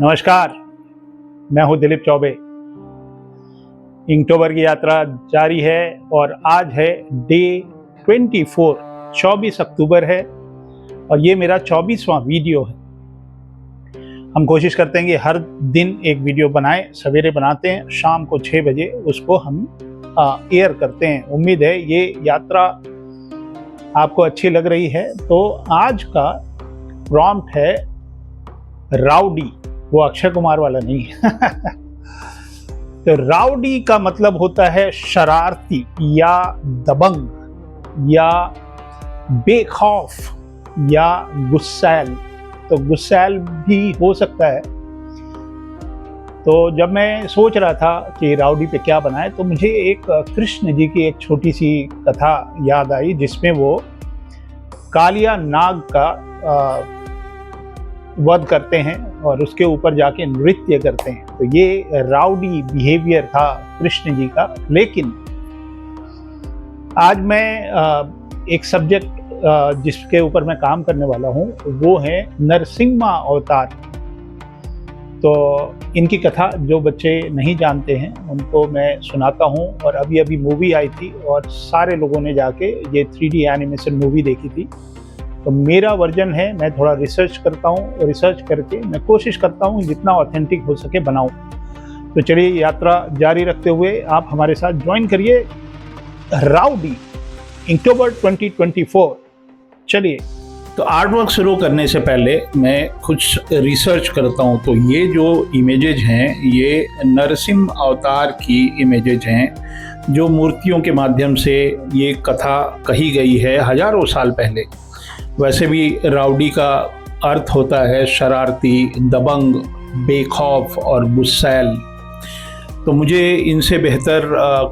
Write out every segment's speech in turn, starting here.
नमस्कार, मैं हूं दिलीप चौबे। इnktober की यात्रा जारी है और आज है डे 24, 24 अक्टूबर है और ये मेरा 24वां वीडियो है। हम कोशिश करते हैं कि हर दिन एक वीडियो बनाएं। सवेरे बनाते हैं, शाम को 6 बजे उसको हम एयर करते हैं। उम्मीद है ये यात्रा आपको अच्छी लग रही है। तो आज का प्रॉम्प्ट है राउडी, वो अक्षय कुमार वाला नहीं है। तो राउडी का मतलब होता है शरारती या दबंग या बेखौफ या गुस्सैल। तो गुस्सैल भी हो सकता है। तो जब मैं सोच रहा था कि राउडी पे क्या बनाए तो मुझे एक कृष्ण जी की एक छोटी सी कथा याद आई, जिसमें वो कालिया नाग का वध करते हैं और उसके ऊपर जाके नृत्य करते हैं। तो ये राउडी बिहेवियर था कृष्ण जी का। लेकिन आज मैं एक सब्जेक्ट जिसके ऊपर मैं काम करने वाला हूँ वो है नरसिम्हा अवतार। तो इनकी कथा जो बच्चे नहीं जानते हैं उनको मैं सुनाता हूँ। और अभी मूवी आई थी और सारे लोगों ने जाके ये 3D एनिमेशन मूवी देखी थी। तो मेरा वर्जन है, मैं थोड़ा रिसर्च करता हूँ, रिसर्च करके मैं कोशिश करता हूँ जितना ऑथेंटिक हो सके बनाऊँ। तो चलिए यात्रा जारी रखते हुए आप हमारे साथ ज्वाइन करिए। राउडी इnktober 2024। चलिए, तो आर्ट वर्क शुरू करने से पहले मैं कुछ रिसर्च करता हूँ। तो ये जो इमेजेज हैं ये नरसिम्हा अवतार की इमेजेज हैं, जो मूर्तियों के माध्यम से ये कथा कही गई है हजारों साल पहले। वैसे भी राउडी का अर्थ होता है शरारती, दबंग, बेखौफ और गुस्सैल। तो मुझे इनसे बेहतर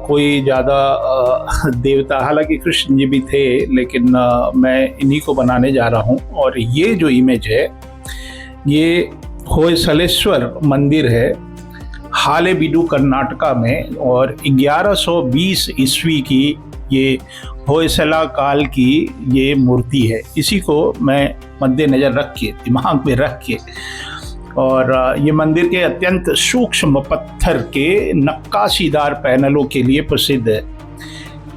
कोई ज़्यादा देवता, हालांकि कृष्ण जी भी थे, लेकिन मैं इन्हीं को बनाने जा रहा हूँ। और ये जो इमेज है ये होयसलेश्वर मंदिर है, हालेबीडु कर्नाटका में। और 1120 ईस्वी की ये होयसला काल की ये मूर्ति है। इसी को मैं मद्देनजर रख के, दिमाग में रख के, और ये मंदिर के अत्यंत सूक्ष्म पत्थर के नक्काशीदार पैनलों के लिए प्रसिद्ध है।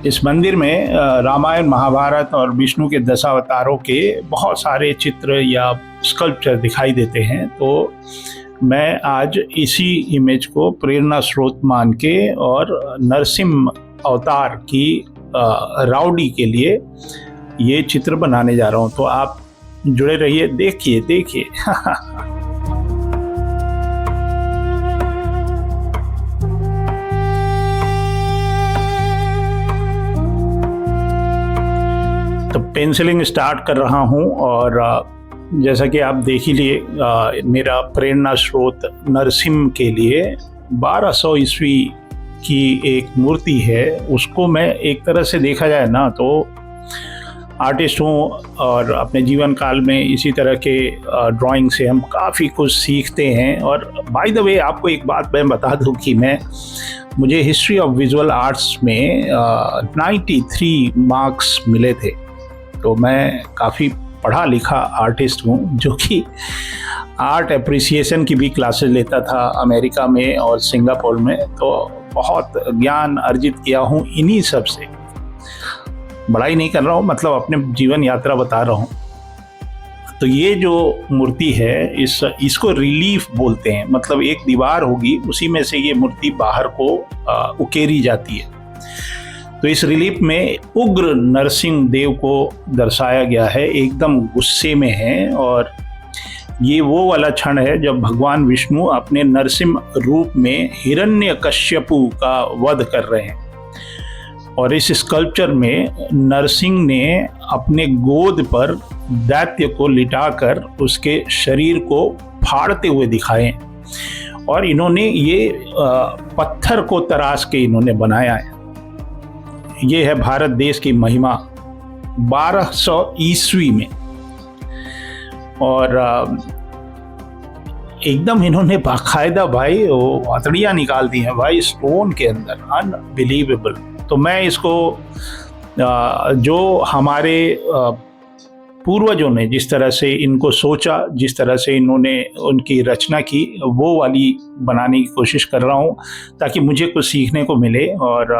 इस मंदिर में रामायण, महाभारत और विष्णु के दशावतारों के बहुत सारे चित्र या स्कल्पचर दिखाई देते हैं। तो मैं आज इसी इमेज को प्रेरणा स्रोत मान के और नरसिम्हा अवतार की राउडी के लिए ये चित्र बनाने जा रहा हूँ। तो आप जुड़े रहिए, देखिए। तो पेंसिलिंग स्टार्ट कर रहा हूँ और जैसा कि आप देख ही लिए, मेरा प्रेरणा स्रोत नरसिम्हा के लिए 1200 ईस्वी की एक मूर्ति है। उसको मैं एक तरह से देखा जाए ना तो आर्टिस्ट हूँ और अपने जीवन काल में इसी तरह के ड्राइंग से हम काफ़ी कुछ सीखते हैं। और बाय द वे आपको एक बात मैं बता दूँ कि मुझे हिस्ट्री ऑफ विजुअल आर्ट्स में 93 मार्क्स मिले थे। तो मैं काफ़ी पढ़ा लिखा आर्टिस्ट हूँ, जो कि आर्ट एप्रिसिएशन की भी क्लासेस लेता था अमेरिका में और सिंगापुर में। तो बहुत ज्ञान अर्जित किया हूँ इन्हीं सब से। बड़ाई नहीं कर रहा हूँ, मतलब अपने जीवन यात्रा बता रहा हूँ। तो ये जो मूर्ति है इसको रिलीफ बोलते हैं। मतलब एक दीवार होगी, उसी में से ये मूर्ति बाहर को उकेरी जाती है। तो इस रिलीफ में उग्र नरसिंह देव को दर्शाया गया है, एकदम गुस्से में है। और ये वो वाला क्षण है जब भगवान विष्णु अपने नरसिम्हा रूप में हिरण्यकश्यपु का वध कर रहे हैं। और इस स्कल्पचर में नरसिंह ने अपने गोद पर दैत्य को लिटाकर उसके शरीर को फाड़ते हुए दिखाए। और इन्होंने ये पत्थर को तराश के इन्होंने बनाया है। ये है भारत देश की महिमा 1200 ईस्वी में। और एकदम इन्होंने बाकायदा भाई वो हथड़ियाँ निकाल दी हैं भाई स्टोन के अंदर, अनबिलीवेबल। तो मैं इसको जो हमारे पूर्वजों ने जिस तरह से इनको सोचा, जिस तरह से इन्होंने उनकी रचना की, वो वाली बनाने की कोशिश कर रहा हूँ ताकि मुझे कुछ सीखने को मिले। और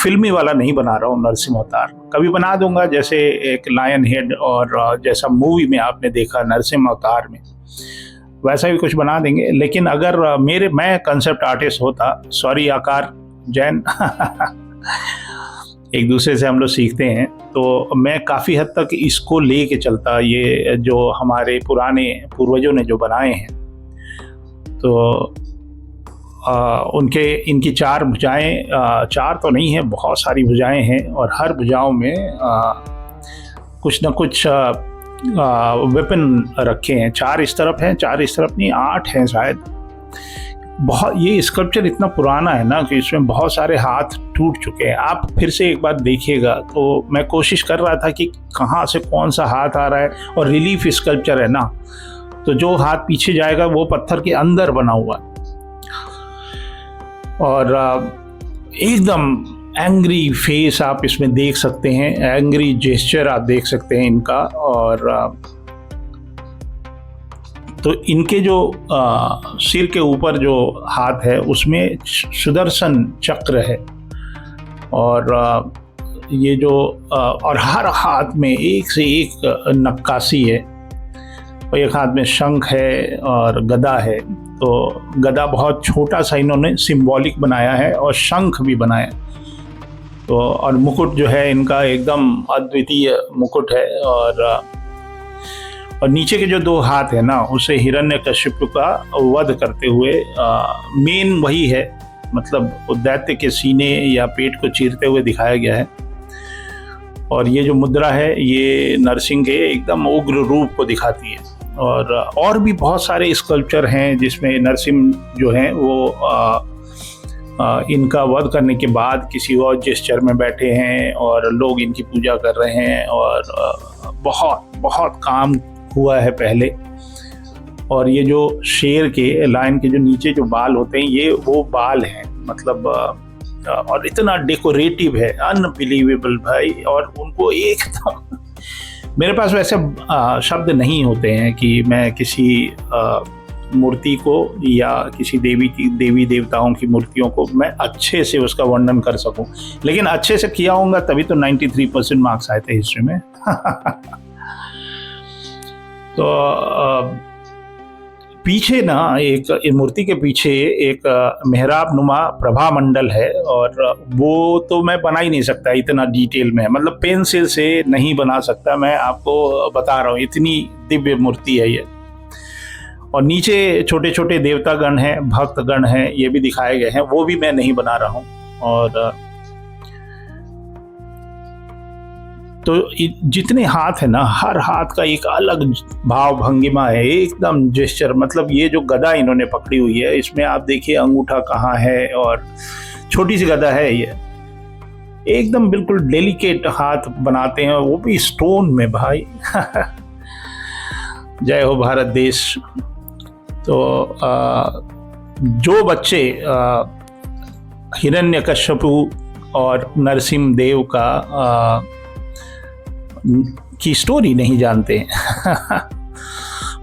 फिल्मी वाला नहीं बना रहा हूँ नरसिंह अवतार, कभी बना दूंगा जैसे एक लायन हेड और जैसा मूवी में आपने देखा नरसिंह अवतार में, वैसा भी कुछ बना देंगे। लेकिन अगर मैं कंसेप्ट आर्टिस्ट होता, सॉरी आकार जैन एक दूसरे से हम लोग सीखते हैं, तो मैं काफ़ी हद तक इसको ले के चलता, ये जो हमारे पुराने पूर्वजों ने जो बनाए हैं। तो इनकी 4 भुजाएं, 4 तो नहीं है, बहुत सारी भुजाएं हैं, और हर भुजाओं में कुछ न कुछ वेपन रखे हैं। 4 इस तरफ हैं, 4 इस तरफ नहीं, 8 हैं शायद। बहुत, ये स्कल्पचर इतना पुराना है ना कि इसमें बहुत सारे हाथ टूट चुके हैं। आप फिर से एक बार देखिएगा। तो मैं कोशिश कर रहा था कि कहाँ से कौन सा हाथ आ रहा है, और रिलीफ स्कल्पचर है ना, तो जो हाथ पीछे जाएगा वो पत्थर के अंदर बना हुआ है, और एकदम एंग्री फेस आप इसमें देख सकते हैं, एंग्री जेस्चर आप देख सकते हैं इनका। और तो इनके जो सिर के ऊपर जो हाथ है उसमें सुदर्शन चक्र है, और ये जो और हर हाथ में एक से एक नक्काशी है, और एक हाथ में शंख है और गदा है। तो गदा बहुत छोटा सा इन्होंने सिंबॉलिक बनाया है, और शंख भी बनाया। तो और मुकुट जो है इनका एकदम अद्वितीय मुकुट है। और नीचे के जो 2 हाथ है ना, उसे हिरण्यकश्यप का वध करते हुए मेन वही है, मतलब दैत्य के सीने या पेट को चीरते हुए दिखाया गया है। और ये जो मुद्रा है ये नरसिंह के एकदम उग्र रूप को दिखाती है। और भी बहुत सारे स्कल्पचर हैं जिसमें नरसिंह जो हैं वो इनका वध करने के बाद किसी और जेस्चर में बैठे हैं, और लोग इनकी पूजा कर रहे हैं, और बहुत काम हुआ है पहले। और ये जो शेर के लायन के जो नीचे जो बाल होते हैं, ये वो बाल हैं, मतलब और इतना डेकोरेटिव है, अनबिलीवेबल भाई। और उनको एकदम मेरे पास वैसे शब्द नहीं होते हैं कि मैं किसी मूर्ति को या किसी देवी देवताओं की मूर्तियों को मैं अच्छे से उसका वर्णन कर सकूं, लेकिन अच्छे से किया होगा तभी तो 93% मार्क्स आए थे हिस्ट्री में। तो पीछे ना एक मूर्ति के पीछे एक मेहराब नुमा प्रभा मंडल है, और वो तो मैं बना ही नहीं सकता इतना डिटेल में, मतलब पेंसिल से नहीं बना सकता, मैं आपको बता रहा हूँ, इतनी दिव्य मूर्ति है ये। और नीचे छोटे छोटे देवतागण हैं, भक्तगण हैं, ये भी दिखाए गए हैं, वो भी मैं नहीं बना रहा हूँ। और तो जितने हाथ है ना, हर हाथ का एक अलग भाव भंगिमा है, एकदम जेस्चर। मतलब ये जो गदा इन्होंने पकड़ी हुई है, इसमें आप देखिए अंगूठा कहाँ है, और छोटी सी गदा है ये, एकदम बिल्कुल डेलिकेट हाथ बनाते हैं, वो भी स्टोन में भाई। जय हो भारत देश। तो जो बच्चे हिरण्यकश्यपु और नरसिंह देव की स्टोरी नहीं जानते हैं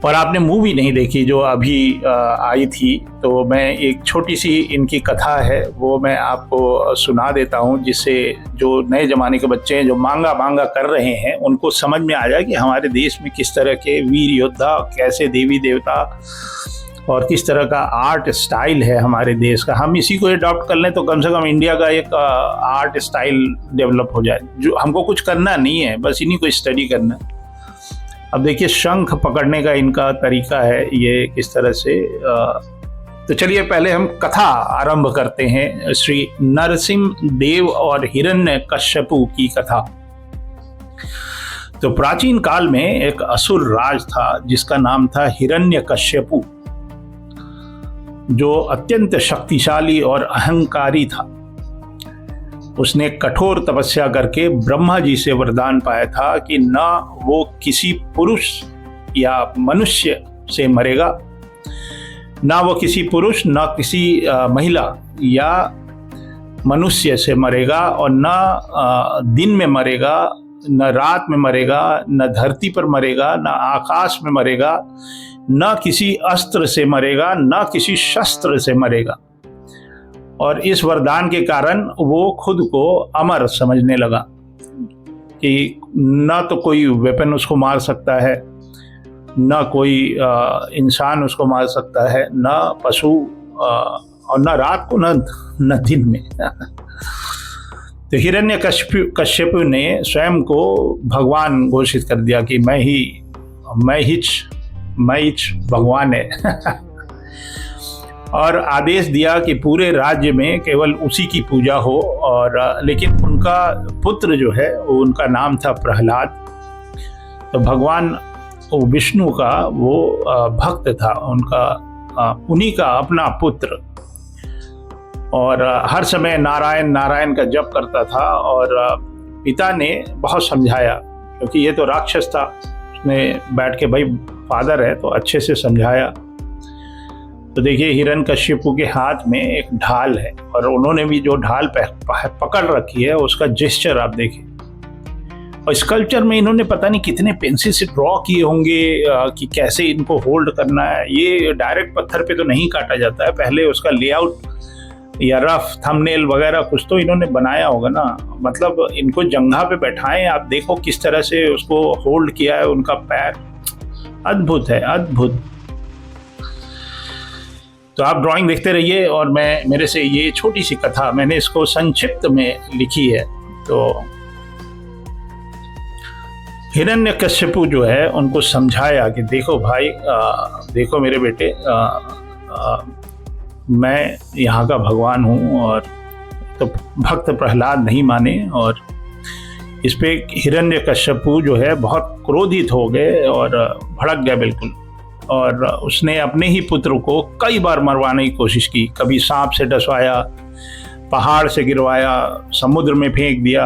और आपने मूवी नहीं देखी जो अभी आई थी, तो मैं एक छोटी सी इनकी कथा है वो मैं आपको सुना देता हूँ, जिससे जो नए ज़माने के बच्चे हैं जो मांगा कर रहे हैं उनको समझ में आ जाए कि हमारे देश में किस तरह के वीर योद्धा, कैसे देवी देवता और किस तरह का आर्ट स्टाइल है हमारे देश का। हम इसी को अडॉप्ट कर लें तो कम से कम इंडिया का एक आर्ट स्टाइल डेवलप हो जाए। जो हमको कुछ करना नहीं है, बस इन्हीं को स्टडी करना है। अब देखिए शंख पकड़ने का इनका तरीका है ये किस तरह से। तो चलिए पहले हम कथा आरंभ करते हैं, श्री नरसिंह देव और हिरण्यकश्यपु की कथा। तो प्राचीन काल में एक असुर राज था जिसका नाम था हिरण्यकश्यपु, जो अत्यंत शक्तिशाली और अहंकारी था। उसने कठोर तपस्या करके ब्रह्मा जी से वरदान पाया था कि न वो किसी पुरुष या मनुष्य से मरेगा, ना वो किसी पुरुष न किसी महिला या मनुष्य से मरेगा, और न दिन में मरेगा न रात में मरेगा, न धरती पर मरेगा, न आकाश में मरेगा, न किसी अस्त्र से मरेगा, न किसी शस्त्र से मरेगा। और इस वरदान के कारण वो खुद को अमर समझने लगा कि न तो कोई वेपन उसको मार सकता है, न कोई इंसान उसको मार सकता है, न पशु, और न रात को न दिन में। तो हिरण्यकश्यप ने स्वयं को भगवान घोषित कर दिया कि मैं ही भगवान है। और आदेश दिया कि पूरे राज्य में केवल उसी की पूजा हो। और लेकिन उनका पुत्र जो है उनका नाम था प्रहलाद। तो भगवान विष्णु का वो भक्त था, उन्हीं का अपना पुत्र, और हर समय नारायण नारायण का जप करता था। और पिता ने बहुत समझाया, क्योंकि ये तो राक्षस था, उसने बैठ के, भाई फादर है तो अच्छे से समझाया। तो देखिए हिरण्यकश्यपु के हाथ में एक ढाल है, और उन्होंने भी जो ढाल पकड़ रखी है उसका जेस्चर आप देखिए। और स्कल्पचर में इन्होंने पता नहीं कितने पेंसिल से ड्रॉ किए होंगे कि कैसे इनको होल्ड करना है। ये डायरेक्ट पत्थर पे तो नहीं काटा जाता है, पहले उसका लेआउट या रफ थंबनेल वगैरह कुछ तो इन्होंने बनाया होगा ना। मतलब इनको जंघा पे बैठाएं, आप देखो किस तरह से उसको होल्ड किया है उनका पैर। अद्भुत है, अद्भुत। तो आप ड्राइंग देखते रहिए, और मेरे से ये छोटी सी कथा मैंने इसको संक्षिप्त में लिखी है। तो हिरण्यकश्यपु जो है उनको समझाया कि देखो भाई, देखो मेरे बेटे, मैं यहाँ का भगवान हूँ। और तो भक्त प्रहलाद नहीं माने, और इस पे हिरण्यकश्यपु जो है बहुत क्रोधित हो गए और भड़क गया बिल्कुल। और उसने अपने ही पुत्र को कई बार मरवाने की कोशिश की। कभी सांप से डसवाया, पहाड़ से गिरवाया, समुद्र में फेंक दिया,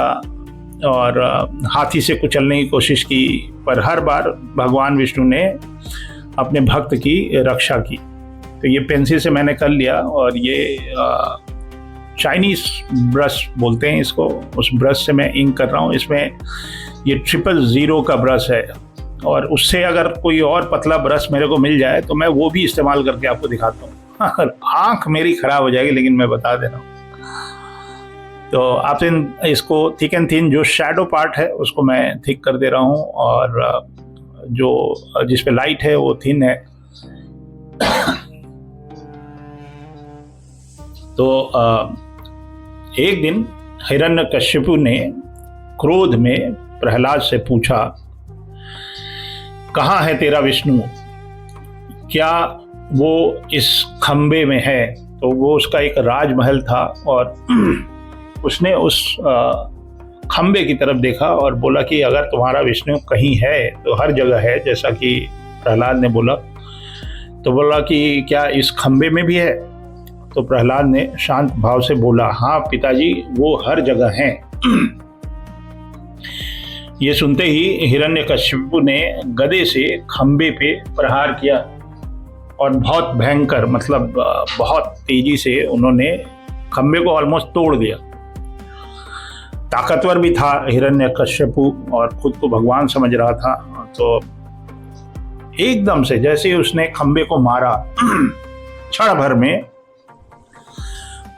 और हाथी से कुचलने की कोशिश की। पर हर बार भगवान विष्णु ने अपने भक्त की रक्षा की। तो ये पेंसिल से मैंने कर लिया, और ये चाइनीज ब्रश बोलते हैं इसको, उस ब्रश से मैं इंक कर रहा हूँ। इसमें ये 000 का ब्रश है, और उससे अगर कोई और पतला ब्रश मेरे को मिल जाए तो मैं वो भी इस्तेमाल करके आपको दिखाता हूँ। आँख मेरी खराब हो जाएगी, लेकिन मैं बता दे रहा हूँ। तो आप इसको थिक एंड थिन, जो शैडो पार्ट है उसको मैं थिक कर दे रहा हूँ, और जो जिस पे लाइट है वो थिन है। तो एक दिन हिरण्यकश्यपु ने क्रोध में प्रहलाद से पूछा, कहाँ है तेरा विष्णु? क्या वो इस खंबे में है? तो वो उसका एक राजमहल था, और उसने उस खंबे की तरफ देखा और बोला कि अगर तुम्हारा विष्णु कहीं है तो हर जगह है, जैसा कि प्रहलाद ने बोला। तो बोला कि क्या इस खंबे में भी है? तो प्रहलाद ने शांत भाव से बोला, हाँ पिताजी, वो हर जगह हैं। ये सुनते ही हिरण्यकश्यपु ने गदे से खंबे पे प्रहार किया, और बहुत भयंकर, मतलब बहुत तेजी से उन्होंने खंबे को ऑलमोस्ट तोड़ दिया। ताकतवर भी था हिरण्यकश्यपु, और खुद को भगवान समझ रहा था। तो एकदम से जैसे उसने खंबे को मारा, क्षण भर में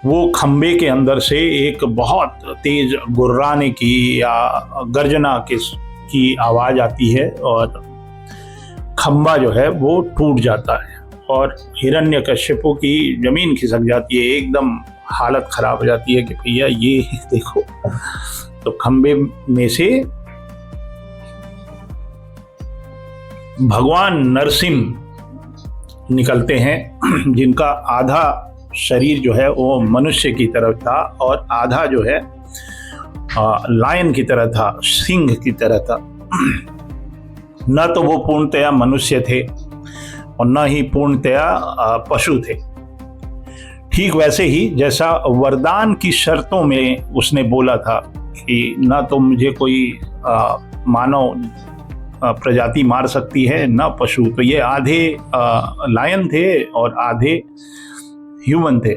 वो खंबे के अंदर से एक बहुत तेज गुर्राने की या गर्जना की आवाज आती है, और खंबा जो है वो टूट जाता है, और हिरण्यकश्यपु की जमीन खिसक जाती है। एकदम हालत खराब हो जाती है कि भैया ये देखो। तो खंबे में से भगवान नरसिंह निकलते हैं, जिनका आधा शरीर जो है वो मनुष्य की तरफ था, और आधा जो है लायन की तरह था, सिंह की तरह था। न तो वो पूर्णतया मनुष्य थे, और न ही पूर्णतया पशु थे। ठीक वैसे ही जैसा वरदान की शर्तों में उसने बोला था कि न तो मुझे कोई मानव प्रजाति मार सकती है, न पशु। तो ये आधे लायन थे और आधे ह्यूमन थे।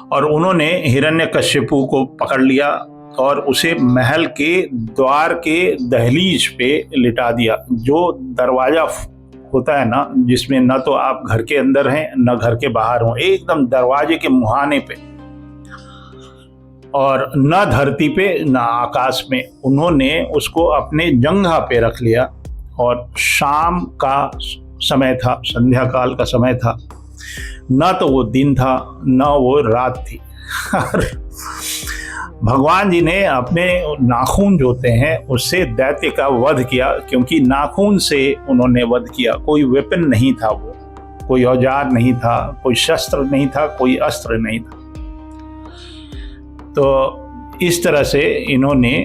और उन्होंने हिरण्यकश्यपु को पकड़ लिया, और उसे महल के द्वार के दहलीज पे लिटा दिया। जो दरवाजा होता है ना, जिसमें न तो आप घर के अंदर हैं न घर के बाहर हो, एकदम दरवाजे के मुहाने पे, और न धरती पे न आकाश में, उन्होंने उसको अपने जंघा पे रख लिया। और शाम का समय था, संध्या काल का समय था, न तो वो दिन था न वो रात थी। भगवान जी ने अपने नाखून जो होते हैं उससे दैत्य का वध किया, क्योंकि नाखून से उन्होंने वध किया। कोई वेपन नहीं था, वो कोई औजार नहीं था, कोई शस्त्र नहीं था, कोई अस्त्र नहीं था। तो इस तरह से इन्होंने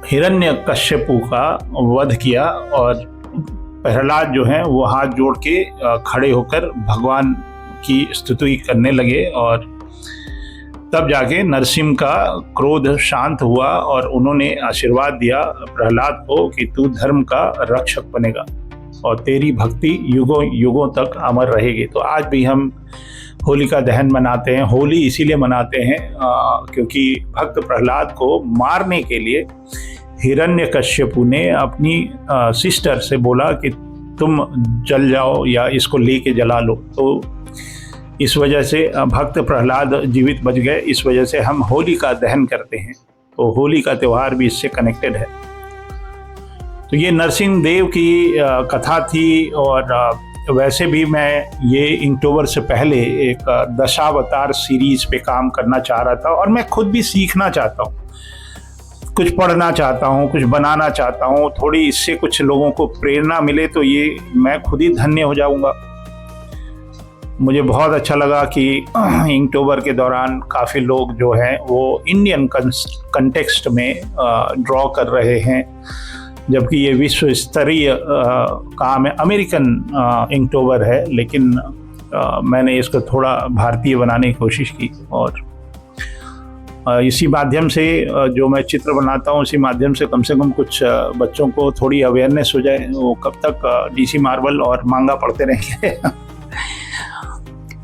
हिरण्यकश्यपु का वध किया। और प्रहलाद जो हैं वो हाथ जोड़ के खड़े होकर भगवान की स्तुति करने लगे, और तब जाके नरसिंह का क्रोध शांत हुआ और उन्होंने आशीर्वाद दिया प्रहलाद को कि तू धर्म का रक्षक बनेगा और तेरी भक्ति युगों युगों तक अमर रहेगी। तो आज भी हम होलिका दहन मनाते हैं। होली इसीलिए मनाते हैं क्योंकि भक्त प्रहलाद को मारने के लिए हिरण्यकश्यपु ने अपनी सिस्टर से बोला कि तुम जल जाओ या इसको लेके जला लो। तो इस वजह से भक्त प्रहलाद जीवित बच गए। इस वजह से हम होलिका दहन करते हैं। तो होली का त्यौहार भी इससे कनेक्टेड है। तो ये नरसिंह देव की कथा थी। और वैसे भी मैं ये इक्टूबर से पहले एक दशावतार सीरीज पे काम करना चाह रहा था, और मैं खुद भी सीखना चाहता हूँ, कुछ पढ़ना चाहता हूँ, कुछ बनाना चाहता हूँ, थोड़ी इससे कुछ लोगों को प्रेरणा मिले तो ये मैं खुद ही धन्य हो जाऊँगा। मुझे बहुत अच्छा लगा कि इक्टूबर के दौरान काफ़ी लोग जो हैं वो इंडियन कंटेक्स्ट में ड्रॉ कर रहे हैं, जबकि ये विश्व स्तरीय काम है। अमेरिकन इक्टूबर है, लेकिन मैंने इसको थोड़ा भारतीय बनाने की कोशिश की। और इसी माध्यम से जो मैं चित्र बनाता हूँ, इसी माध्यम से कम कुछ बच्चों को थोड़ी अवेयरनेस हो जाए। वो कब तक डीसी मार्वल और मांगा पढ़ते रहेंगे।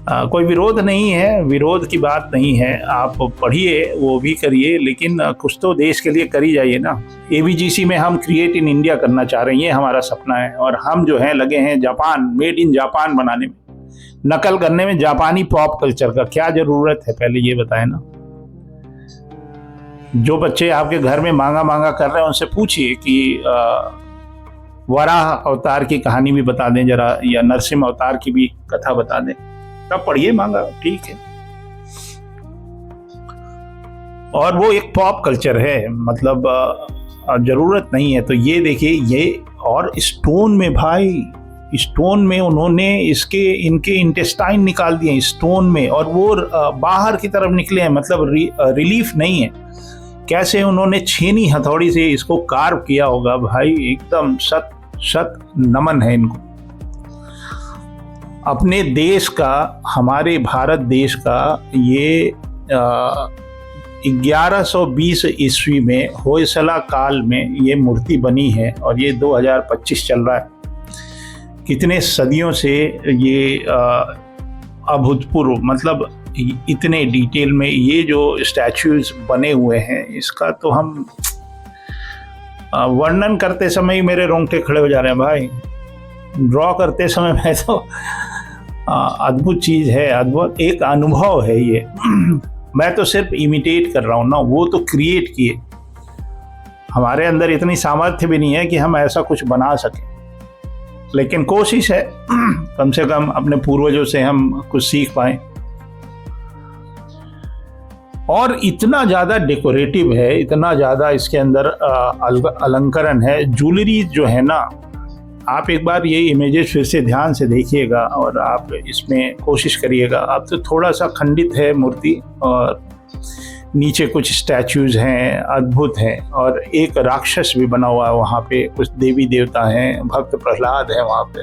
कोई विरोध नहीं है, विरोध की बात नहीं है। आप पढ़िए, वो भी करिए, लेकिन कुछ तो देश के लिए कर ही जाइए ना। ABGC में हम क्रिएट इन इंडिया करना चाह रहे हैं, ये हमारा सपना है। और हम जो है लगे हैं जापान, मेड इन जापान बनाने में, नकल करने में जापानी पॉप कल्चर का। क्या जरूरत है, पहले ये बताएं ना। जो बच्चे आपके घर में मांगा कर रहे हैं उनसे पूछिए कि वराह अवतार की कहानी भी बता दें जरा, या नरसिंह अवतार की भी कथा बता दें, तब पढ़िए मांगा, ठीक है। और वो एक पॉप कल्चर है, मतलब जरूरत नहीं है। तो ये देखिए, ये और स्टोन में, भाई स्टोन में उन्होंने इनके इंटेस्टाइन निकाल दिए स्टोन में, और वो बाहर की तरफ निकले हैं, मतलब रिलीफ नहीं है। कैसे उन्होंने छेनी हथौड़ी से इसको कार्व किया होगा, भाई एकदम शत नमन है इनको। अपने देश का, हमारे भारत देश का ये 1120 ईस्वी में होयसला काल में ये मूर्ति बनी है, और ये 2025 चल रहा है। कितने सदियों से ये अभूतपूर्व, मतलब इतने डिटेल में ये जो स्टैच्यूज बने हुए हैं, इसका तो हम वर्णन करते समय मेरे रोंगटे खड़े हो जा रहे हैं भाई। ड्रॉ करते समय मैं तो अद्भुत चीज़ है, अद्भुत एक अनुभव है ये। मैं तो सिर्फ इमिटेट कर रहा हूँ ना, वो तो क्रिएट किए। हमारे अंदर इतनी सामर्थ्य भी नहीं है कि हम ऐसा कुछ बना सकें, लेकिन कोशिश है कम से कम अपने पूर्वजों से हम कुछ सीख पाएं। और इतना ज़्यादा डेकोरेटिव है, इतना ज़्यादा इसके अंदर अलंकरण है, ज्वेलरी जो है ना। आप एक बार ये इमेजेस फिर से ध्यान से देखिएगा और आप इसमें कोशिश करिएगा। अब तो थोड़ा सा खंडित है मूर्ति, और नीचे कुछ स्टैच्यूज हैं, अद्भुत हैं, और एक राक्षस भी बना हुआ है वहाँ पे, कुछ देवी देवता हैं, भक्त प्रहलाद है वहाँ पे,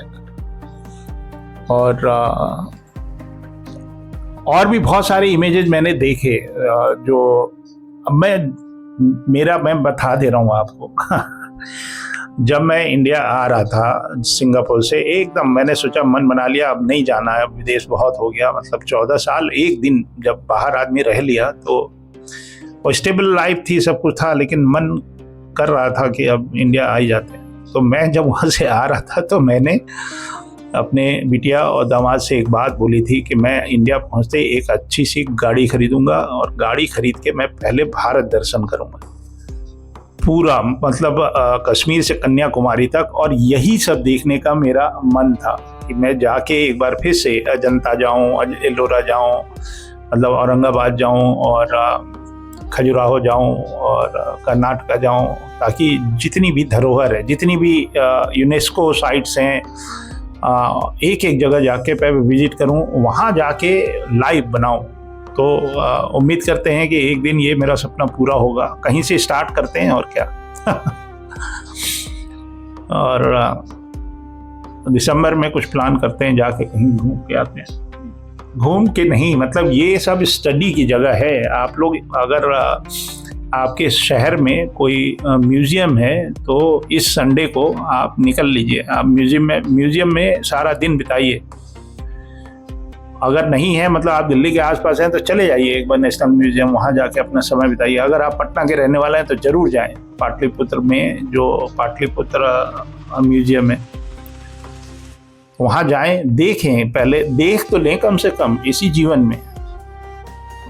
और भी बहुत सारे इमेजेस मैंने देखे जो अब मैं बता दे रहा हूँ आपको। जब मैं इंडिया आ रहा था सिंगापुर से, एकदम मैंने सोचा, मन बना लिया अब नहीं जाना है, विदेश बहुत हो गया। मतलब 14 साल एक दिन जब बाहर आदमी रह लिया तो और स्टेबल लाइफ थी, सब कुछ था, लेकिन मन कर रहा था कि अब इंडिया आ ही जाते हैं। तो मैं जब वहाँ से आ रहा था तो मैंने अपने बिटिया और दामाद से एक बात बोली थी कि मैं इंडिया पहुँचते ही एक अच्छी सी गाड़ी खरीदूंगा और गाड़ी खरीद के मैं पहले भारत दर्शन करूंगा, पूरा मतलब कश्मीर से कन्याकुमारी तक। और यही सब देखने का मेरा मन था कि मैं जाके एक बार फिर से अजंता जाऊं, एलोरा जाऊं, मतलब औरंगाबाद जाऊं और खजुराहो जाऊं और कर्नाटका जाऊं, ताकि जितनी भी धरोहर है, जितनी भी यूनेस्को साइट्स हैं, एक एक जगह जाके मैं विजिट करूं, वहाँ जाके लाइव बनाऊं। तो उम्मीद करते हैं कि एक दिन ये मेरा सपना पूरा होगा। कहीं से स्टार्ट करते हैं और क्या। और दिसंबर में कुछ प्लान करते हैं, जाके कहीं घूम के आते हैं। घूम के नहीं, मतलब ये सब स्टडी की जगह है। आप लोग अगर आपके शहर में कोई म्यूज़ियम है तो इस संडे को आप निकल लीजिए, आप म्यूज़ियम में सारा दिन बिताइए। अगर नहीं है, मतलब आप दिल्ली के आसपास हैं तो चले जाइए एक बार नेशनल म्यूज़ियम, वहाँ जाके अपना समय बिताइए। अगर आप पटना के रहने वाले हैं तो ज़रूर जाएं पाटलिपुत्र में, जो पाटलिपुत्र म्यूज़ियम है, वहाँ जाएं, देखें, पहले देख तो लें कम से कम इसी जीवन में,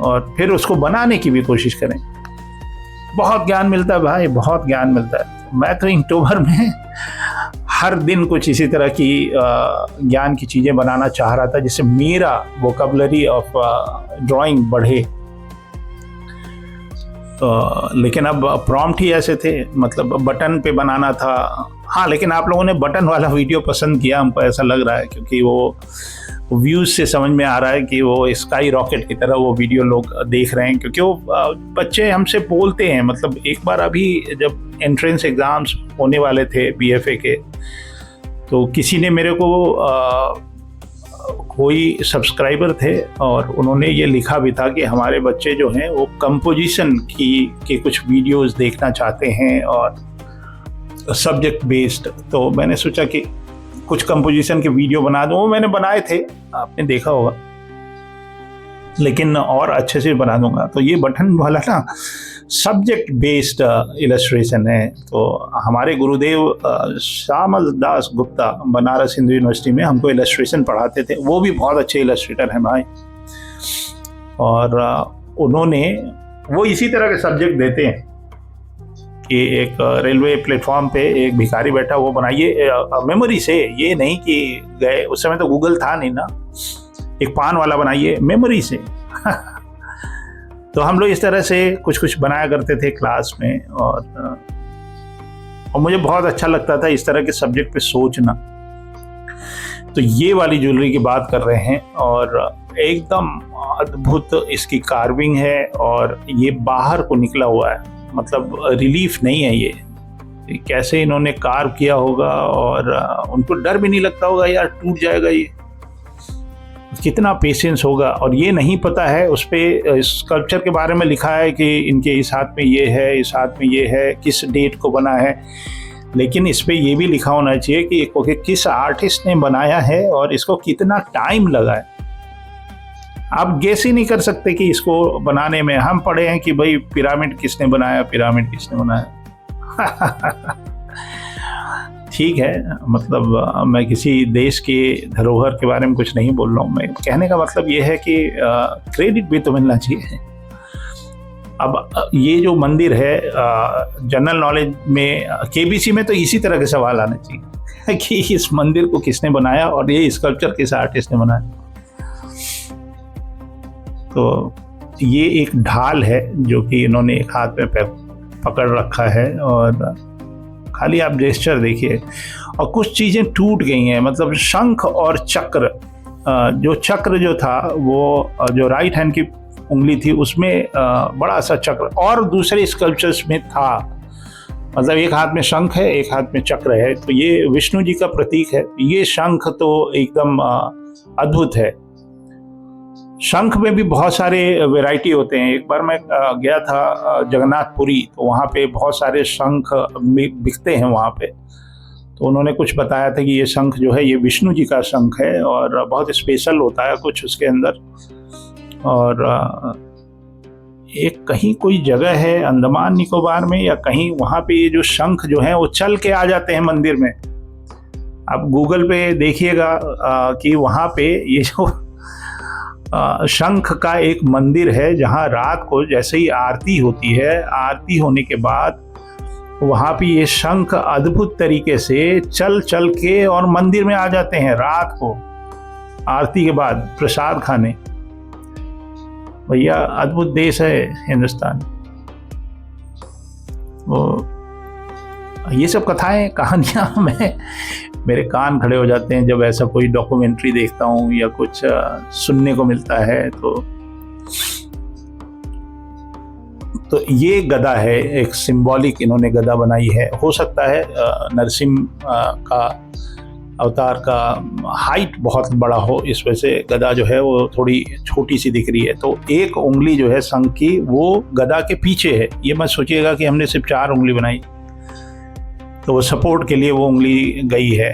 और फिर उसको बनाने की भी कोशिश करें। बहुत ज्ञान मिलता है भाई, बहुत ज्ञान मिलता है। मैं तो इक्टोबर में हर दिन कुछ इसी तरह की ज्ञान की चीज़ें बनाना चाह रहा था, जिससे मेरा वोकैबुलरी ऑफ ड्राइंग बढ़े। लेकिन अब प्रॉम्प्ट ही ऐसे थे, मतलब बटन पे बनाना था। हाँ, लेकिन आप लोगों ने बटन वाला वीडियो पसंद किया, हमको ऐसा लग रहा है, क्योंकि वो व्यूज़ से समझ में आ रहा है कि वो स्काई रॉकेट की तरह वो वीडियो लोग देख रहे हैं। क्योंकि वो बच्चे हमसे बोलते हैं, मतलब एक बार अभी जब एंट्रेंस एग्ज़ाम्स होने वाले थे BFA के, तो किसी ने मेरे को कोई सब्सक्राइबर थे और उन्होंने ये लिखा भी था कि हमारे बच्चे जो हैं वो कंपोजिशन के कुछ वीडियोस देखना चाहते हैं और सब्जेक्ट बेस्ड। तो मैंने सोचा कि कुछ कंपोजिशन के वीडियो बना दूँ। वो मैंने बनाए थे, आपने देखा होगा, लेकिन और अच्छे से बना दूंगा। तो ये बटन वाला ना सब्जेक्ट बेस्ड इलस्ट्रेशन है। तो हमारे गुरुदेव श्यामल दास गुप्ता बनारस हिंदू यूनिवर्सिटी में हमको इलस्ट्रेशन पढ़ाते थे। वो भी बहुत अच्छे इलस्ट्रेटर हैं भाई, और उन्होंने वो इसी तरह के सब्जेक्ट देते हैं कि एक रेलवे प्लेटफॉर्म पे एक भिखारी बैठा, वो बनाइए मेमोरी से, ये नहीं कि गए, उस समय तो गूगल था नहीं ना, एक पान वाला बनाइए मेमोरी से। तो हम लोग इस तरह से कुछ कुछ बनाया करते थे क्लास में, और मुझे बहुत अच्छा लगता था इस तरह के सब्जेक्ट पे सोचना। तो ये वाली ज्वेलरी की बात कर रहे हैं, और एकदम अद्भुत इसकी कार्विंग है, और ये बाहर को निकला हुआ है, मतलब रिलीफ नहीं है ये कैसे इन्होंने कार्व किया होगा, और उनको डर भी नहीं लगता होगा यार टूट जाएगा, ये कितना पेशेंस होगा। और ये नहीं पता है, उस पे स्कल्पचर के बारे में लिखा है कि इनके इस हाथ में ये है, इस हाथ में ये है, किस डेट को बना है, लेकिन इस पे ये भी लिखा होना चाहिए कि किस आर्टिस्ट ने बनाया है और इसको कितना टाइम लगा है। आप गेस ही नहीं कर सकते कि इसको बनाने में, हम पढ़े हैं कि भाई पिरामिड किसने बनाया, पिरामिड किसने बनाया। ठीक है, मतलब मैं किसी देश के धरोहर के बारे में कुछ नहीं बोल रहा हूँ। मैं कहने का मतलब ये है कि क्रेडिट भी तो मिलना चाहिए। अब ये जो मंदिर है, जनरल नॉलेज में KBC में तो इसी तरह के सवाल आने चाहिए कि इस मंदिर को किसने बनाया और ये स्कल्पचर किस आर्टिस्ट ने बनाया। तो ये एक ढाल है जो कि इन्होंने एक हाथ में पकड़ रखा है, और खाली आप जेस्चर देखिए। और कुछ चीज़ें टूट गई हैं, मतलब शंख और चक्र, जो चक्र जो था वो जो राइट हैंड की उंगली थी उसमें बड़ा सा चक्र, और दूसरे स्कल्पचर्स में था, मतलब एक हाथ में शंख है, एक हाथ में चक्र है। तो ये विष्णु जी का प्रतीक है। ये शंख तो एकदम अद्भुत है। शंख में भी बहुत सारे वैरायटी होते हैं। एक बार मैं गया था जगन्नाथपुरी, तो वहाँ पे बहुत सारे शंख बिकते हैं वहाँ पे। तो उन्होंने कुछ बताया था कि ये शंख जो है ये विष्णु जी का शंख है, और बहुत स्पेशल होता है कुछ उसके अंदर। और एक कहीं कोई जगह है अंडमान निकोबार में या कहीं, वहाँ पे ये जो शंख जो है वो चल के आ जाते हैं मंदिर में। आप गूगल पे देखिएगा कि वहाँ पे ये जो शंख का एक मंदिर है, जहाँ रात को जैसे ही आरती होती है, आरती होने के बाद वहाँ पे ये शंख अद्भुत तरीके से चल चल के और मंदिर में आ जाते हैं रात को आरती के बाद प्रसाद खाने। भैया अद्भुत देश है हिंदुस्तान। वो ये सब कथाएं कहानियां में मेरे कान खड़े हो जाते हैं जब ऐसा कोई डॉक्यूमेंट्री देखता हूँ या कुछ सुनने को मिलता है। तो ये गदा है, एक सिंबॉलिक इन्होंने गदा बनाई है। हो सकता है नरसिंह का अवतार का हाइट बहुत बड़ा हो, इस वजह से गदा जो है वो थोड़ी छोटी सी दिख रही है। तो एक उंगली जो है शंख की वो गदा के पीछे है। ये मत सोचिएगा कि हमने सिर्फ 4 उंगली बनाई, तो वो सपोर्ट के लिए वो उंगली गई है।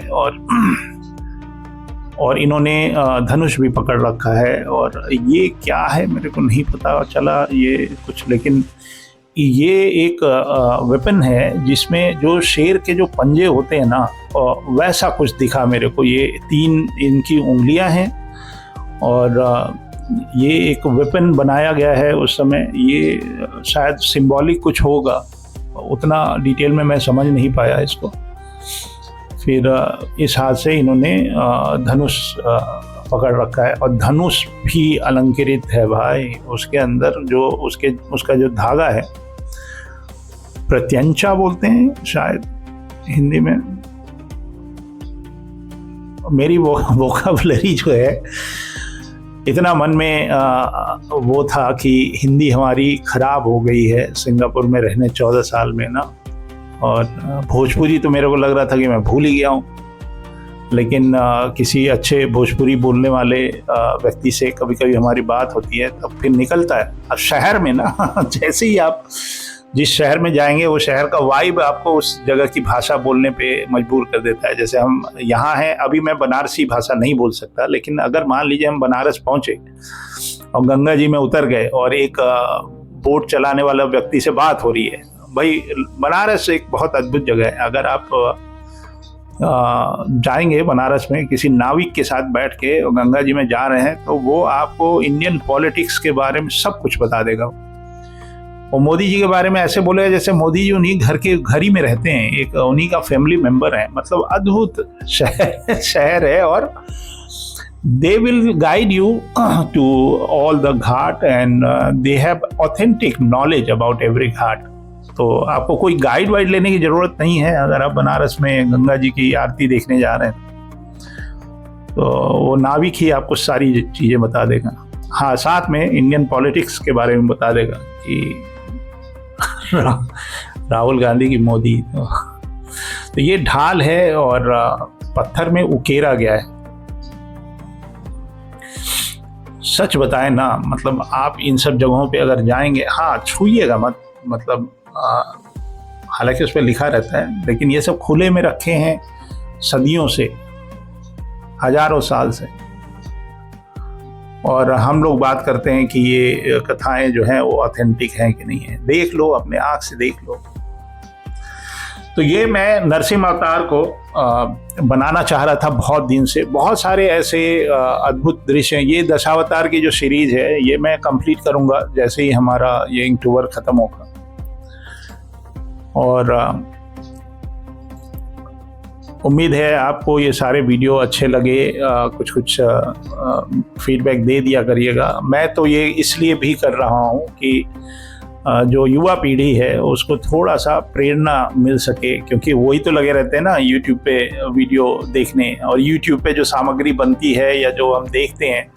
और इन्होंने धनुष भी पकड़ रखा है। और ये क्या है मेरे को नहीं पता चला ये कुछ, लेकिन ये एक वेपन है जिसमें जो शेर के जो पंजे होते हैं ना, वैसा कुछ दिखा मेरे को। ये 3 इनकी उंगलियां हैं और ये एक वेपन बनाया गया है उस समय। ये शायद सिंबॉलिक कुछ होगा, उतना डिटेल में मैं समझ नहीं पाया इसको। फिर इस हाथ से इन्होंने धनुष पकड़ रखा है और धनुष भी अलंकृत है भाई। उसके अंदर जो उसका जो धागा है, प्रत्यंचा बोलते हैं शायद हिंदी में। मेरी वोकाबुलरी जो है, इतना मन में वो था कि हिंदी हमारी खराब हो गई है सिंगापुर में रहने 14 साल में ना। और भोजपुरी तो मेरे को लग रहा था कि मैं भूल ही गया हूँ, लेकिन किसी अच्छे भोजपुरी बोलने वाले व्यक्ति से कभी कभी हमारी बात होती है तब फिर निकलता है। अब शहर में ना जैसे ही आप जिस शहर में जाएंगे वो शहर का वाइब आपको उस जगह की भाषा बोलने पे मजबूर कर देता है। जैसे हम यहाँ हैं, अभी मैं बनारसी भाषा नहीं बोल सकता, लेकिन अगर मान लीजिए हम बनारस पहुँचे और गंगा जी में उतर गए और एक बोट चलाने वाला व्यक्ति से बात हो रही है। भाई बनारस एक बहुत अद्भुत जगह है। अगर आप जाएंगे बनारस में किसी नाविक के साथ बैठ के और गंगा जी में जा रहे हैं, तो वो आपको इंडियन पॉलिटिक्स के बारे में सब कुछ बता देगा। और मोदी जी के बारे में ऐसे बोलेगा जैसे मोदी जी उन्हीं घर ही में रहते हैं, एक उन्हीं का फैमिली मेंबर है। मतलब अद्भुत शहर है। और they will guide you to all the ghat and they have authentic knowledge about every ghat। तो आपको कोई गाइड वाइड लेने की ज़रूरत नहीं है। अगर आप बनारस में गंगा जी की आरती देखने जा रहे हैं तो वो नाविक ही आपको सारी चीज़ें बता देगा। हाँ, साथ में इंडियन पॉलिटिक्स के बारे में बता देगा कि राहुल गांधी की मोदी। तो ये ढाल है और पत्थर में उकेरा गया है। सच बताएं ना, मतलब आप इन सब जगहों पे अगर जाएंगे, हाँ छूइएगा मत, मतलब हालांकि उस पर लिखा रहता है, लेकिन ये सब खुले में रखे हैं सदियों से, हजारों साल से। और हम लोग बात करते हैं कि ये कथाएं जो हैं वो ऑथेंटिक हैं कि नहीं है। देख लो, अपने आँख से देख लो। तो ये मैं नरसिंह अवतार को बनाना चाह रहा था बहुत दिन से। बहुत सारे ऐसे अद्भुत दृश्य हैं। ये दशावतार की जो सीरीज है ये मैं कंप्लीट करूँगा जैसे ही हमारा ये इंक्टूबर ख़त्म होगा। और उम्मीद है आपको ये सारे वीडियो अच्छे लगे। कुछ फीडबैक दे दिया करिएगा। मैं तो ये इसलिए भी कर रहा हूँ कि जो युवा पीढ़ी है उसको थोड़ा सा प्रेरणा मिल सके, क्योंकि वही तो लगे रहते हैं ना यूट्यूब पे वीडियो देखने। और यूट्यूब पे जो सामग्री बनती है या जो हम देखते हैं,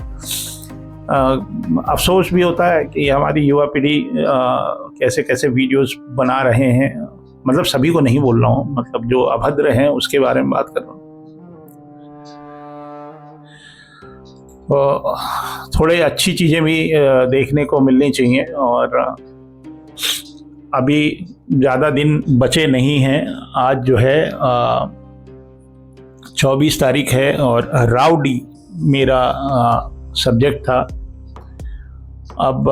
अफसोस भी होता है कि हमारी युवा पीढ़ी कैसे कैसे वीडियोस बना रहे हैं। मतलब सभी को नहीं बोल रहा हूँ, मतलब जो अभद्र हैं उसके बारे में बात कर रहा हूँ। तो थोड़े अच्छी चीज़ें भी देखने को मिलनी चाहिए। और अभी ज़्यादा दिन बचे नहीं हैं। आज जो है 24 तारीख है और राउडी मेरा सब्जेक्ट था। अब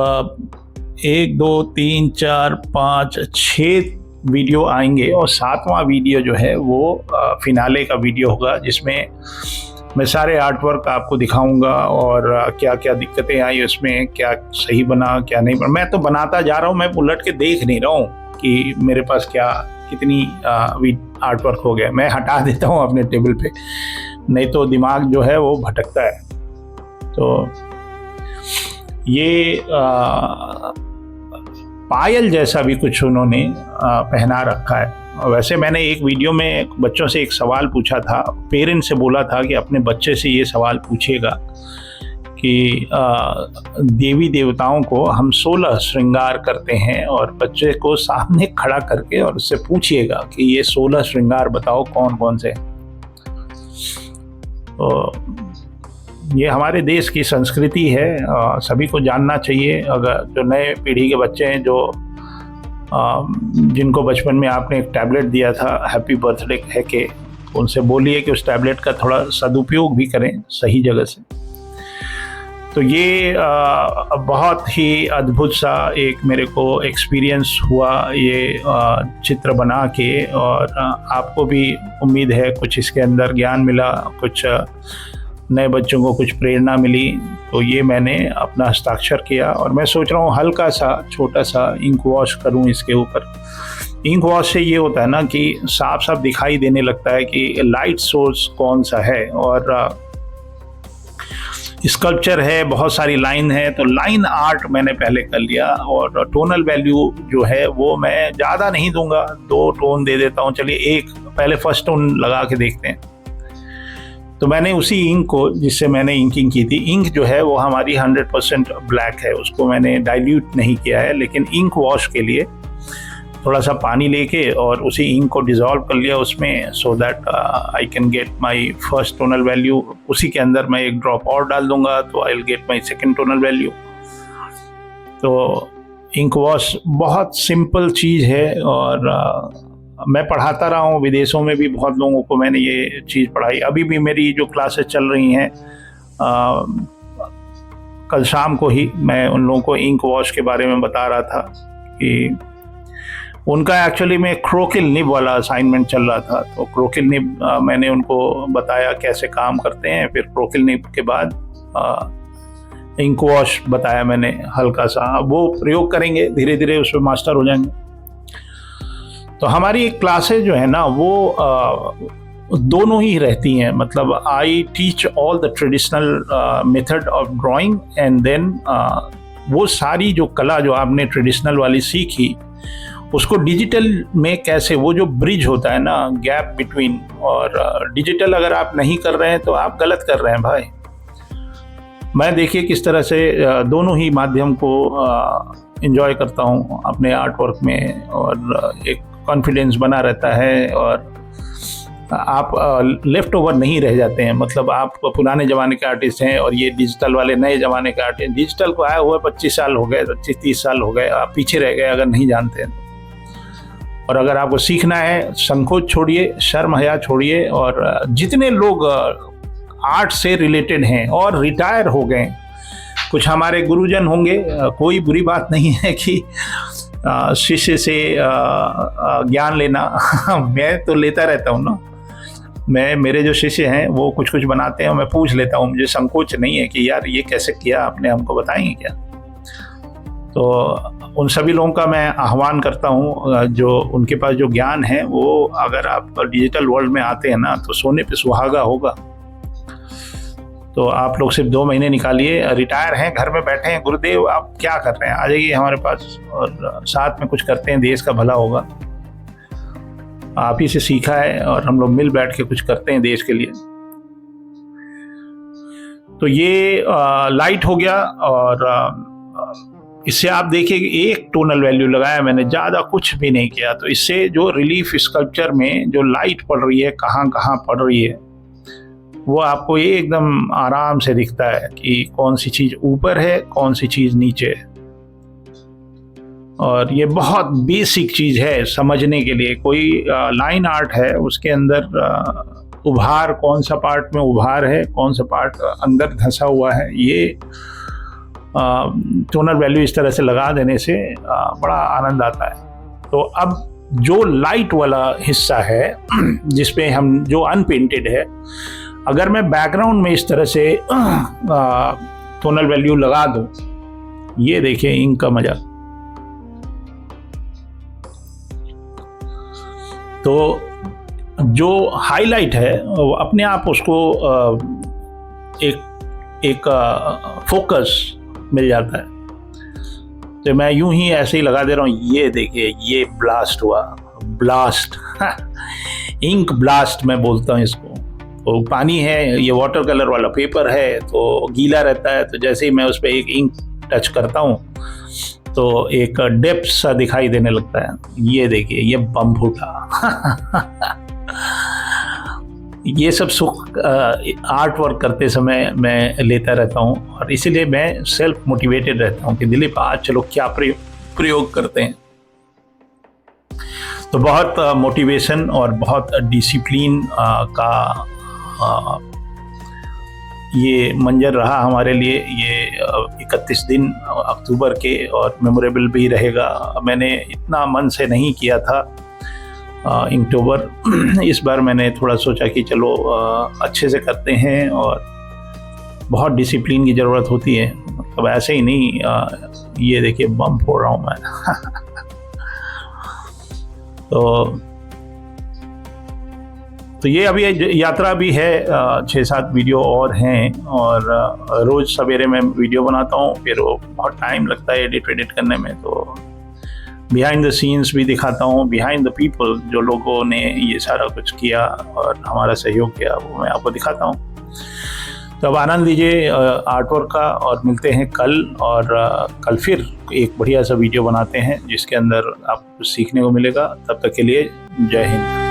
1 2 3 4 5 6 वीडियो आएंगे और 7वां वीडियो जो है वो फिनाले का वीडियो होगा, जिसमें मैं सारे आर्ट वर्क आपको दिखाऊंगा और क्या क्या दिक्कतें आई उसमें, क्या सही बना क्या नहीं बना। मैं तो बनाता जा रहा हूँ, मैं उलट के देख नहीं रहा हूँ कि मेरे पास क्या कितनी आर्ट वर्क हो गया। मैं हटा देता हूँ अपने टेबल पे, नहीं तो दिमाग जो है वो भटकता है। तो ये पायल जैसा भी कुछ उन्होंने पहना रखा है। वैसे मैंने एक वीडियो में बच्चों से एक सवाल पूछा था, पेरेंट्स से बोला था कि अपने बच्चे से ये सवाल पूछिएगा कि देवी देवताओं को हम 16 श्रृंगार करते हैं, और बच्चे को सामने खड़ा करके और उससे पूछिएगा कि ये 16 श्रृंगार बताओ कौन कौन से। तो ये हमारे देश की संस्कृति है, सभी को जानना चाहिए। अगर जो नए पीढ़ी के बच्चे हैं, जो जिनको बचपन में आपने एक टैबलेट दिया था हैप्पी बर्थडे कह के, उनसे बोलिए कि उस टैबलेट का थोड़ा सदुपयोग भी करें सही जगह से। तो ये बहुत ही अद्भुत सा एक मेरे को एक्सपीरियंस हुआ ये चित्र बना के, और आपको भी उम्मीद है कुछ इसके अंदर ज्ञान मिला, कुछ नए बच्चों को कुछ प्रेरणा मिली। तो ये मैंने अपना हस्ताक्षर किया, और मैं सोच रहा हूँ हल्का सा छोटा सा इंक वॉश करूँ इसके ऊपर। इंक वॉश से ये होता है ना कि साफ साफ दिखाई देने लगता है कि लाइट सोर्स कौन सा है, और स्कल्पचर है, बहुत सारी लाइन है, तो लाइन आर्ट मैंने पहले कर लिया। और टोनल वैल्यू जो है वो मैं ज़्यादा नहीं दूंगा, 2 टोन दे देता हूँ। चलिए एक पहले फर्स्ट टोन लगा के देखते हैं। तो मैंने उसी इंक को, जिससे मैंने इंकिंग की थी, इंक जो है वो हमारी 100% ब्लैक है, उसको मैंने डाइल्यूट नहीं किया है, लेकिन इंक वॉश के लिए थोड़ा सा पानी लेके और उसी इंक को डिज़ोल्व कर लिया उसमें, so that I can get my first tonal value. उसी के अंदर मैं एक ड्रॉप और डाल दूंगा तो I will get my second tonal value. तो इंक वॉश बहुत सिंपल चीज़ है, और मैं पढ़ाता रहा हूँ, विदेशों में भी बहुत लोगों को मैंने ये चीज़ पढ़ाई। अभी भी मेरी जो क्लासेस चल रही हैं, कल शाम को ही मैं उन लोगों को इंक वॉश के बारे में बता रहा था कि उनका एक्चुअली में क्रोकिल निब वाला असाइनमेंट चल रहा था। तो क्रोकिल निब मैंने उनको बताया कैसे काम करते हैं, फिर क्रोकिल निब के बाद इंक वॉश बताया मैंने हल्का सा। वो प्रयोग करेंगे, धीरे धीरे उसमें मास्टर हो जाएंगे। तो हमारी एक क्लासेज जो है ना वो दोनों ही रहती हैं, मतलब I teach all the traditional method of drawing, and then वो सारी जो कला जो आपने ट्रेडिशनल वाली सीखी उसको डिजिटल में कैसे, वो जो ब्रिज होता है ना, गैप बिटवीन, और डिजिटल अगर आप नहीं कर रहे हैं तो आप गलत कर रहे हैं भाई। मैं देखिए किस तरह से दोनों ही माध्यम को एंजॉय करता हूँ अपने आर्ट वर्क में, और एक कॉन्फिडेंस बना रहता है, और आप लेफ्ट ओवर नहीं रह जाते हैं। मतलब आप पुराने ज़माने के आर्टिस्ट हैं और ये डिजिटल वाले नए ज़माने के आर्टिस्ट। डिजिटल को आए हुए 25 साल हो गए, 25-30 साल हो गए, आप पीछे रह गए अगर नहीं जानते हैं। और अगर आपको सीखना है, संकोच छोड़िए, शर्म हया छोड़िए, और जितने लोग आर्ट से रिलेटेड हैं और रिटायर हो गए, कुछ हमारे गुरुजन होंगे, कोई बुरी बात नहीं है कि शिष्य से ज्ञान लेना मैं तो लेता रहता हूँ ना। मेरे जो शिष्य हैं वो कुछ कुछ बनाते हैं, मैं पूछ लेता हूँ, मुझे संकोच नहीं है कि यार ये कैसे किया आपने, हमको बताएंगे क्या। तो उन सभी लोगों का मैं आह्वान करता हूँ, जो उनके पास जो ज्ञान है वो अगर आप डिजिटल वर्ल्ड में आते हैं ना तो सोने पे सुहागा होगा। तो आप लोग सिर्फ 2 महीने निकालिए, रिटायर हैं, घर में बैठे हैं, गुरुदेव आप क्या कर रहे हैं, आ जाइए हमारे पास और साथ में कुछ करते हैं, देश का भला होगा। आप ही से सीखा है और हम लोग मिल बैठ के कुछ करते हैं देश के लिए। तो ये लाइट हो गया, और इससे आप देखिए कि एक टोनल वैल्यू लगाया मैंने, ज़्यादा कुछ भी नहीं किया। तो इससे जो रिलीफ स्कल्पचर में जो लाइट पड़ रही है, कहाँ कहाँ पड़ रही है, वो आपको ये एकदम आराम से दिखता है कि कौन सी चीज़ ऊपर है, कौन सी चीज़ नीचे है। और ये बहुत बेसिक चीज़ है समझने के लिए। कोई लाइन आर्ट है, उसके अंदर उभार, कौन सा पार्ट में उभार है, कौन सा पार्ट अंदर धंसा हुआ है, ये टोनर वैल्यू इस तरह से लगा देने से बड़ा आनंद आता है। तो अब जो लाइट वाला हिस्सा है जिसपे हम जो अनपेंटेड है, अगर मैं बैकग्राउंड में इस तरह से टोनल वैल्यू लगा दूं, ये देखिए इंक का मजा। तो जो हाईलाइट है वो अपने आप उसको एक फोकस मिल जाता है। तो मैं यूं ही ऐसे ही लगा दे रहा हूँ। ये देखिए, ये ब्लास्ट हुआ, ब्लास्ट इंक ब्लास्ट मैं बोलता हूँ इसको। तो पानी है, ये वाटर कलर वाला पेपर है, तो गीला रहता है, तो जैसे ही मैं उस पर एक इंक टच करता हूँ तो एक डेप्थ सा दिखाई देने लगता है। ये देखिए, ये बम फूटा। ये सब सुख आर्ट वर्क करते समय मैं लेता रहता हूँ, और इसीलिए मैं सेल्फ मोटिवेटेड रहता हूँ कि दिलीप आज चलो क्या प्रयोग करते हैं। तो बहुत मोटिवेशन और बहुत डिसिप्लिन का ये मंजर रहा हमारे लिए, ये 31 दिन अक्टूबर के, और मेमोरेबल भी रहेगा। मैंने इतना मन से नहीं किया था इनटोबर। इस बार मैंने थोड़ा सोचा कि चलो अच्छे से करते हैं, और बहुत डिसिप्लिन की ज़रूरत होती है, मतलब ऐसे ही नहीं। ये देखिए बम फोड़ रहा हूँ मैं। तो ये अभी यात्रा भी है, 6-7 वीडियो और हैं, और रोज़ सवेरे मैं वीडियो बनाता हूँ, फिर वो बहुत टाइम लगता है एडिट करने में। तो बिहाइंड द सीन्स भी दिखाता हूँ, बिहाइंड द पीपल, जो लोगों ने ये सारा कुछ किया और हमारा सहयोग किया, वो मैं आपको दिखाता हूँ। तो अब आनंद लीजिए आर्टवर्क का, और मिलते हैं कल, और कल फिर एक बढ़िया सा वीडियो बनाते हैं जिसके अंदर आपको कुछ सीखने को मिलेगा। तब तक के लिए जय हिंद।